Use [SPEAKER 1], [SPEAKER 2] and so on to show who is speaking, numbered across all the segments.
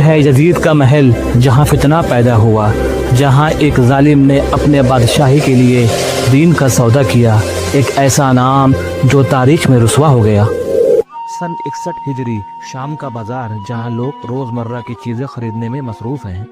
[SPEAKER 1] है यजीद का महल जहाँ फितना पैदा हुआ, जहाँ एक जालिम ने अपने बादशाही के लिए दीन का सौदा किया। एक ऐसा नाम जो तारीख में रुसवा हो गया। सन 61 हिजरी, शाम का बाजार जहाँ लोग रोज़मर्रा की चीज़ें खरीदने में मसरूफ़ हैं।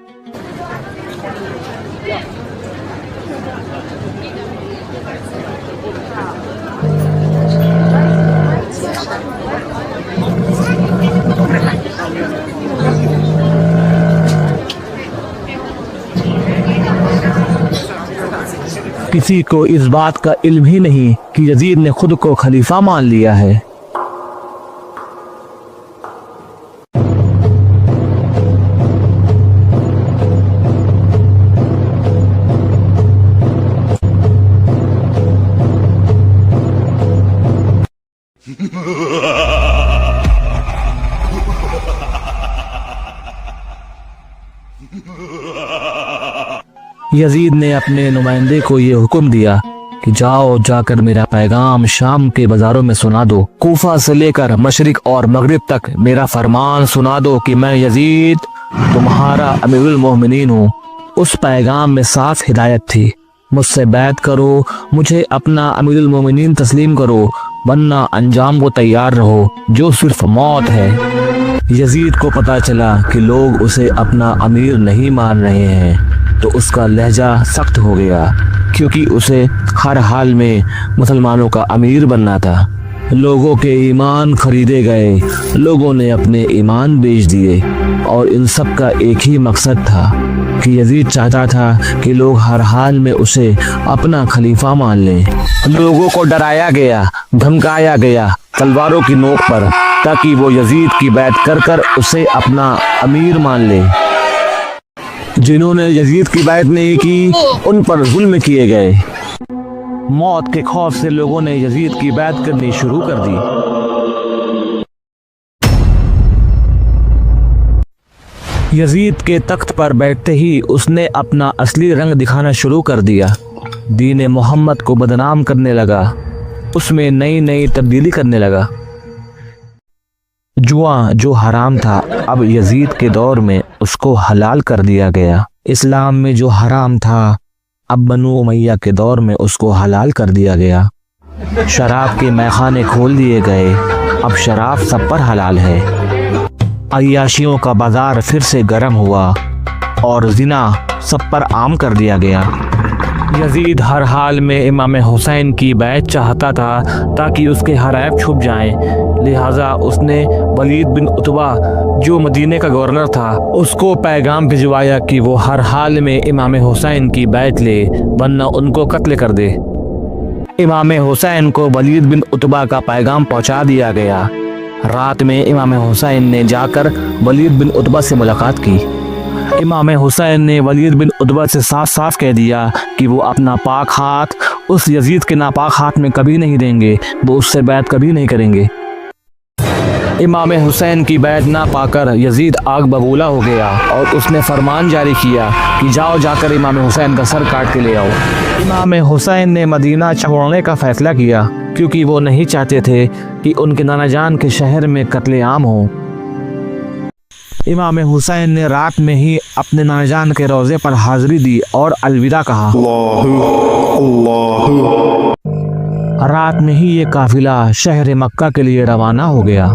[SPEAKER 1] किसी को इस बात का इल्म ही नहीं कि यजीद ने खुद को खलीफा मान लिया है। यजीद ने अपने नुमाइंदे को ये हुक्म दिया कि जाओ जाकर मेरा पैगाम शाम के बाजारों में सुना दो। कूफा से लेकर मशरिक और मगरिब तक मेरा फरमान सुना दो कि मैं यजीद तुम्हारा अमीरुल मोमिनीन हूँ। उस पैगाम में साफ हिदायत थी, मुझसे बैत करो, मुझे अपना अमीरुल मोमिनीन तस्लीम करो, वरना अंजाम को तैयार रहो जो सिर्फ मौत है। यजीद को पता चला कि लोग उसे अपना अमीर नहीं मान रहे हैं, तो उसका लहजा सख्त हो गया, क्योंकि उसे हर हाल में मुसलमानों का अमीर बनना था। लोगों के ईमान खरीदे गए, लोगों ने अपने ईमान बेच दिए, और इन सब का एक ही मकसद था कि यजीद चाहता था कि लोग हर हाल में उसे अपना खलीफा मान लें। लोगों को डराया गया, धमकाया गया तलवारों की नोक पर, ताकि वो यजीद की बैत कर कर उसे अपना अमीर मान ले। जिन्होंने यजीद की बैत नहीं की, उन पर जुल्म किए गए। मौत के खौफ से लोगों ने यजीद की बैत करनी शुरू कर दी। यजीद के तख्त पर बैठते ही उसने अपना असली रंग दिखाना शुरू कर दिया। दीन मोहम्मद को बदनाम करने लगा, उसमें नई नई तब्दीली करने लगा। जुआ जो हराम था, अब यजीद के दौर में उसको हलाल कर दिया गया। इस्लाम में जो हराम था, अब बनु उमैया के दौर में उसको हलाल कर दिया गया। शराब के मैखाने खोल दिए गए, अब शराब सब पर हलाल है। अय्याशियों का बाजार फिर से गर्म हुआ और जिना सब पर आम कर दिया गया। यजीद हर हाल में इमाम हुसैन की बैत चाहता था ताकि उसके हराइब छुप जाएं। लिहाजा उसने वलीद बिन उतबा जो मदीने का गवर्नर था, उसको पैगाम भिजवाया कि वो हर हाल में इमाम हुसैन की बैत ले, वरना उनको कत्ल कर दे। इमाम हुसैन को वलीद बिन उतबा का पैगाम पहुंचा दिया गया। रात में इमाम हुसैन ने जाकर वलीद बिन उतबा से मुलाकात की। इमाम हुसैन ने वलीद बिन उतबा से साफ साफ कह दिया कि वो अपना पाक हाथ उस यजीद के नापाक हाथ में कभी नहीं देंगे, वो उससे बैत कभी नहीं करेंगे। इमाम हुसैन की बैत ना पाकर यजीद आग बबूला हो गया और उसने फरमान जारी किया कि जाओ जाकर इमाम हुसैन का सर काट के ले आओ। इमाम हुसैन ने मदीना छोड़ने का फैसला किया, क्योंकि वो नहीं चाहते थे कि उनके नाना जान के शहर में कत्लेआम हो। इमाम हुसैन ने रात में ही अपने नाना जान के रोज़े पर हाजिरी दी और अलविदा कहा। रात में ही ये काफिला शहर मक्का के लिए रवाना हो गया।